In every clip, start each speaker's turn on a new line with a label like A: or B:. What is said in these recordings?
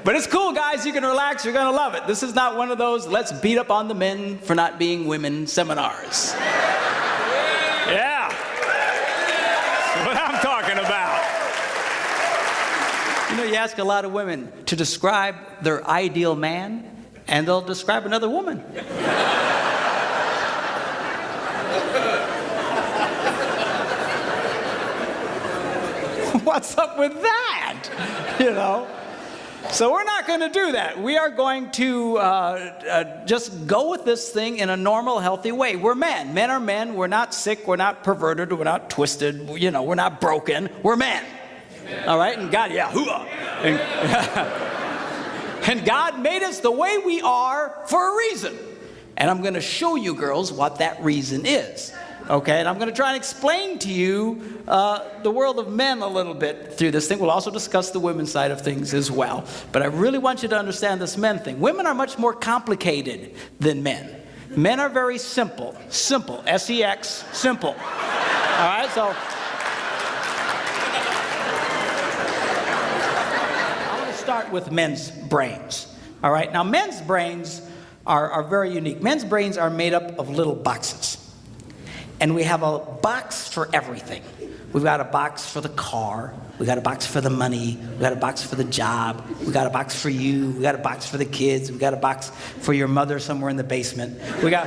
A: But it's cool, guys. You can relax. You're going to love it. This is not one of those let's beat up on the men for not being women seminars. Yeah. That's what I'm talking about. You know, you ask a lot of women to describe their ideal man, and they'll describe another woman. What's up with that? You know? So we're not going to do that. We are going to just go with this thing in a normal, healthy way. We're men. Men are men. We're not sick. We're not perverted. We're not twisted. You know, we're not broken. We're men. All right? And God, yeah, hoo-ah. And God made us the way we are for a reason. And I'm going to show you girls what that reason is. Okay, and I'm going to try and explain to you the world of men a little bit through this thing. We'll also discuss the women's side of things as well. But I really want you to understand this men thing. Women are much more complicated than men. Men are very simple. Simple. S-E-X. Simple. All right, so I want to start with men's brains. All right, now men's brains are very unique. Men's brains are made up of little boxes. And we have a box for everything. We've got a box for the car. We've got a box for the money. We've got a box for the job. We've got a box for you. We've got a box for the kids. We've got a box for your mother somewhere in the basement. We got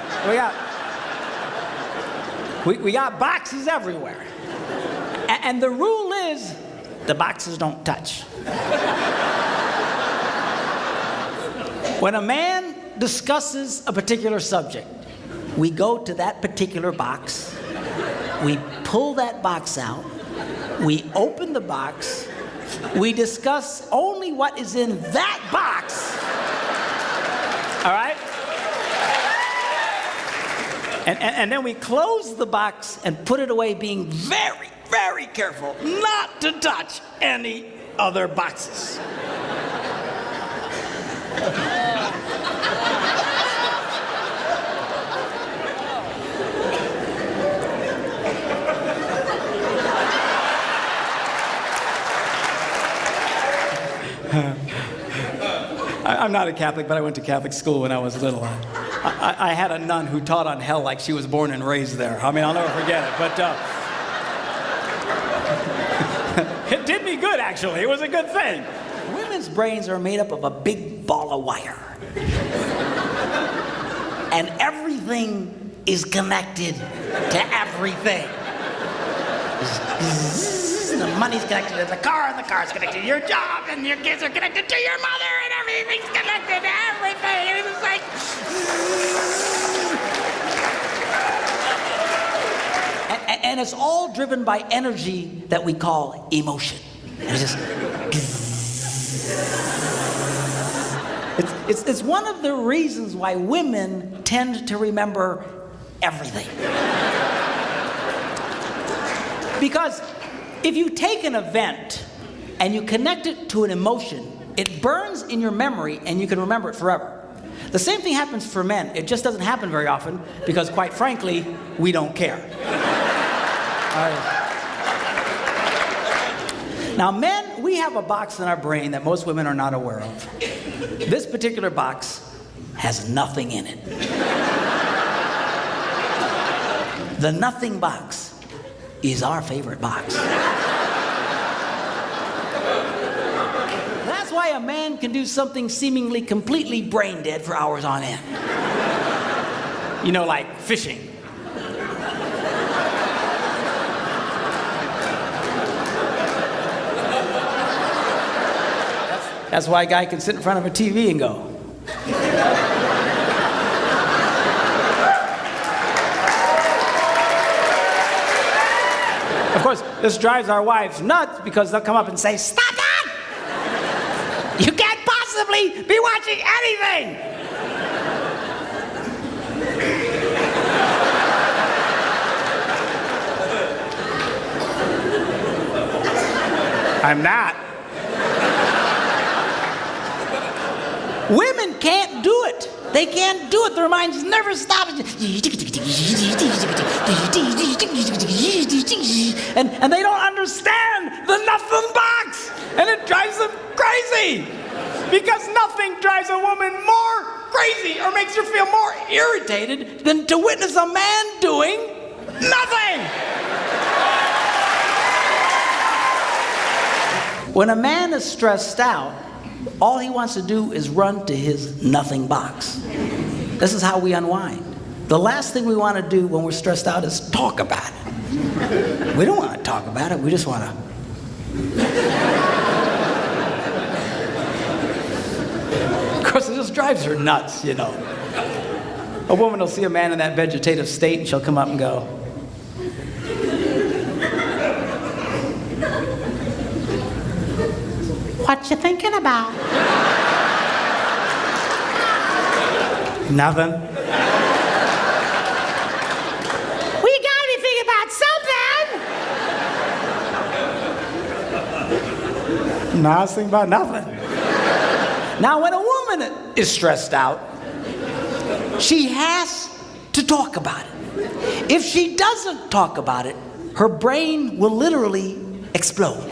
A: boxes everywhere. And the rule is the boxes don't touch. When a man discusses a particular subject, we go to that particular box, we pull that box out, we open the box, we discuss only what is in that box, all right? And then we close the box and put it away, being very, very careful not to touch any other boxes. I'm not a Catholic, but I went to Catholic school when I was little. I had a nun who taught on hell like she was born and raised there. I mean, I'll never forget it. But it did me good, actually. It was a good thing. Women's brains are made up of a big ball of wire. And everything is connected to everything. The money's connected to the car, and the car's connected to your job, and your kids are connected to your mother, and everything's connected to everything. And it's like... and it's all driven by energy that we call emotion. And it's just... It's one of the reasons why women tend to remember everything. Because if you take an event and you connect it to an emotion, it burns in your memory and you can remember it forever. The same thing happens for men. It just doesn't happen very often because, quite frankly, we don't care. Now, men, we have a box in our brain that most women are not aware of. This particular box has nothing in it. The nothing box is our favorite box. That's why a man can do something seemingly completely brain dead for hours on end. You know, like fishing. That's why a guy can sit in front of a TV and go. Of course, this drives our wives nuts because they'll come up and say, "Stop that! You can't possibly be watching anything!" I'm not. Women can't do it. They can't do it. Their minds never stop. And they don't understand the nothing box. And it drives them crazy. Because nothing drives a woman more crazy or makes her feel more irritated than to witness a man doing nothing. When a man is stressed out, all he wants to do is run to his nothing box. This is how we unwind. The last thing we want to do when we're stressed out is talk about it. We don't want to talk about it. We just want to. Of course, it just drives her nuts, you know. A woman will see a man in that vegetative state and she'll come up and go, "What you thinking about?" Nothing.
B: We gotta be thinking about something.
A: No, I was thinking about nothing. Now, when a woman is stressed out, she has to talk about it. If she doesn't talk about it, her brain will literally explode.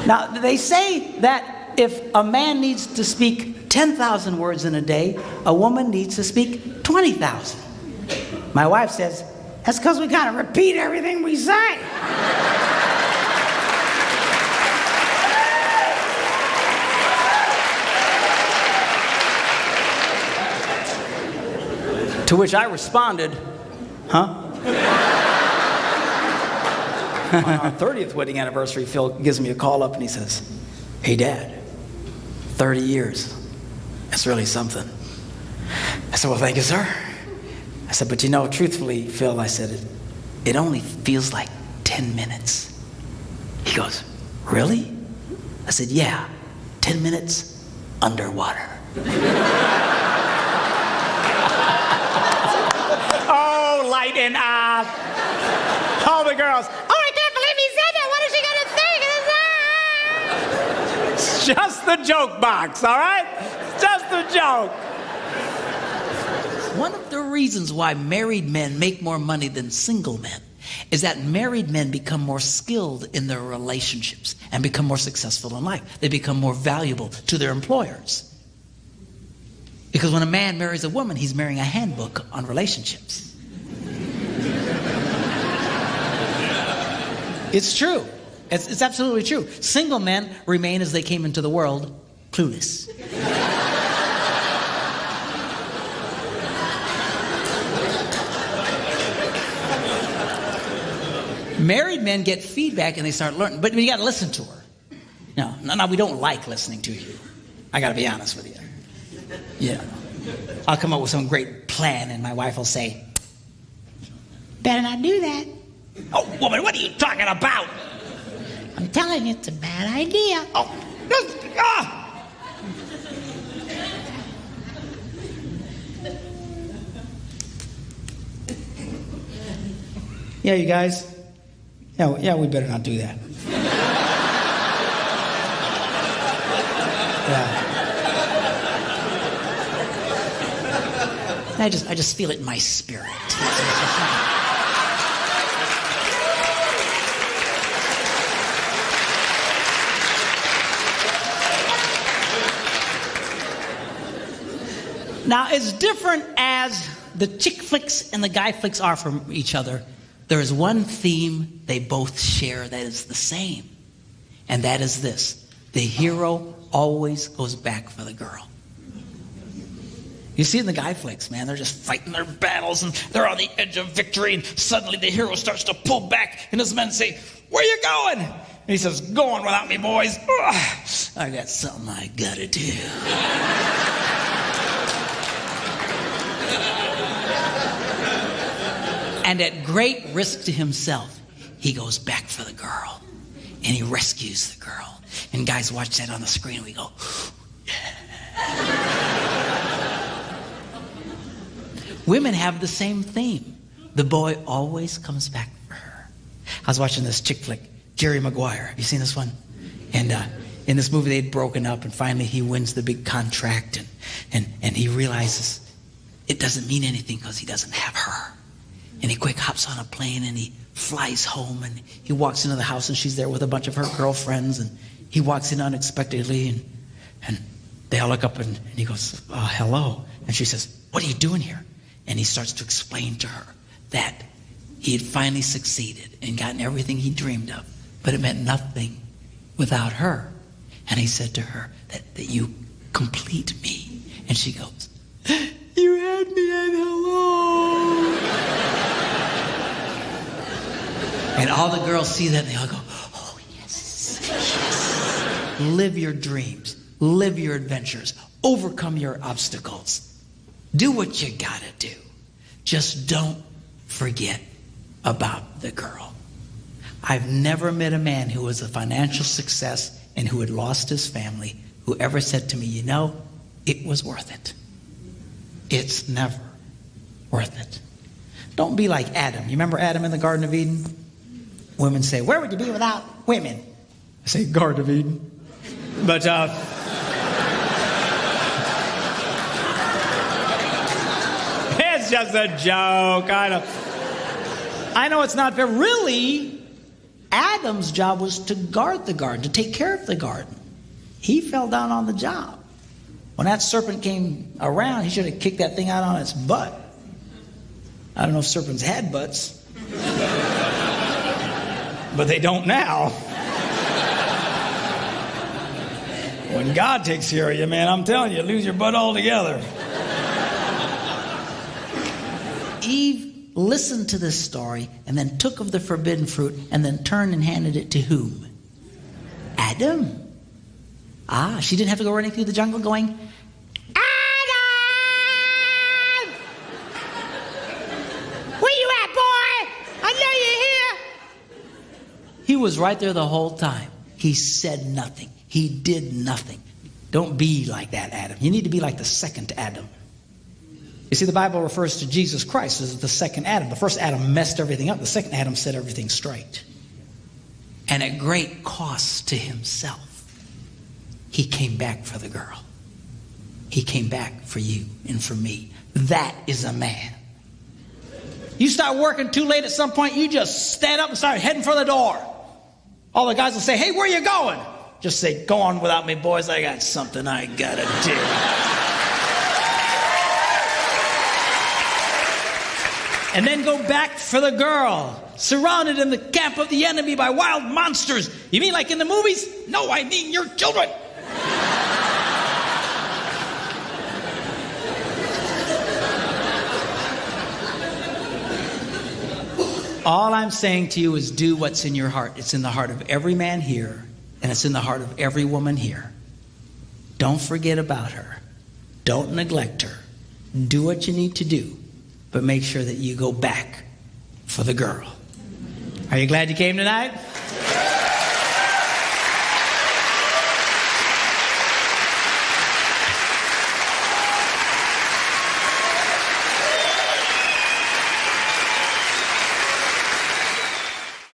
A: Now, they say that if a man needs to speak 10,000 words in a day, a woman needs to speak 20,000. My wife says,
B: That's because we gotta repeat everything we say.
A: to which I responded, huh? On our 30th wedding anniversary, Phil gives me a call up and he says, "Hey, Dad, 30 years. That's really something." I said, "Well, thank you, sir." I said, "But you know, truthfully, Phil," I said, it only feels like 10 minutes. He goes, "Really?" I said, "Yeah, 10 minutes underwater." Oh, lighten up. All the girls,
B: Oh, I can't believe he said that. What is she gonna think?
A: it's just the joke box, all right? It's just a joke. One of the reasons why married men make more money than single men is that married men become more skilled in their relationships and become more successful in life. They become more valuable to their employers. Because when a man marries a woman, he's marrying a handbook on relationships. It's true. It's absolutely true. Single men remain as they came into the world, clueless. Married men get feedback and they start learning, but you got to listen to her. No, we don't like listening to you. I got to be honest with you. Yeah. I'll come up with some great plan and my wife will say,
B: Better not do that.
A: "Oh, woman, what are you talking about?"
B: I'm telling you, it's a bad idea.
A: Oh, ah! Yeah, you guys. Yeah, we better not do that. Yeah. I just feel it in my spirit. Now, as different as the chick flicks and the guy flicks are from each other, there is one theme they both share that is the same. And that is this: the hero always goes back for the girl. You see it in the guy flicks, man. They're just fighting their battles and they're on the edge of victory, and suddenly the hero starts to pull back and his men say, "Where you going?" And he says, "Going without me, boys. Ugh, I got something I gotta do." And at great risk to himself, he goes back for the girl and he rescues the girl. And guys watch that on the screen and we go, yeah. Women have the same theme. The boy always comes back for her. I was watching this chick flick, Jerry Maguire. Have you seen this one? And in this movie, they'd broken up, and finally he wins the big contract, and he realizes it doesn't mean anything because he doesn't have her. And he quick hops on a plane and he flies home, and he walks into the house and she's there with a bunch of her girlfriends, and he walks in unexpectedly, and they all look up, and he goes, hello. And she says, what are you doing here? And he starts to explain to her that he had finally succeeded and gotten everything he dreamed of, but it meant nothing without her. And he said to her that you complete me. And she goes, you had me at hello. And all the girls see that, and they all go, oh, yes, yes. Live your dreams. Live your adventures. Overcome your obstacles. Do what you gotta do. Just don't forget about the girl. I've never met a man who was a financial success and who had lost his family who ever said to me, you know, it was worth it. It's never worth it. Don't be like Adam. You remember Adam in the Garden of Eden? Women say, where would you be without women? I say, Garden of Eden. But, it's just a joke. I know it's not fair. Really, Adam's job was to guard the garden, to take care of the garden. He fell down on the job. When that serpent came around, he should have kicked that thing out on its butt. I don't know if serpents had butts, but they don't now. When God takes care of you, man, I'm telling you, lose your butt altogether. Eve listened to this story and then took of the forbidden fruit and then turned and handed it to whom? Adam. She didn't have to go running through the jungle going, Adam! Where you at, boy? I know you're here. He was right there the whole time. He said nothing. He did nothing. Don't be like that, Adam. You need to be like the second Adam. You see, the Bible refers to Jesus Christ as the second Adam. The first Adam messed everything up. The second Adam set everything straight. And at great cost to himself, he came back for the girl. He came back for you and for me. That is a man. You start working too late at some point, you just stand up and start heading for the door. All the guys will say, hey, where are you going? Just say, go on without me, boys. I got something I gotta do. And then go back for the girl, surrounded in the camp of the enemy by wild monsters. You mean like in the movies? No, I mean your children. All I'm saying to you is do what's in your heart. It's in the heart of every man here, and it's in the heart of every woman here. Don't forget about her. Don't neglect her. Do what you need to do, but make sure that you go back for the girl. Are you glad you came tonight?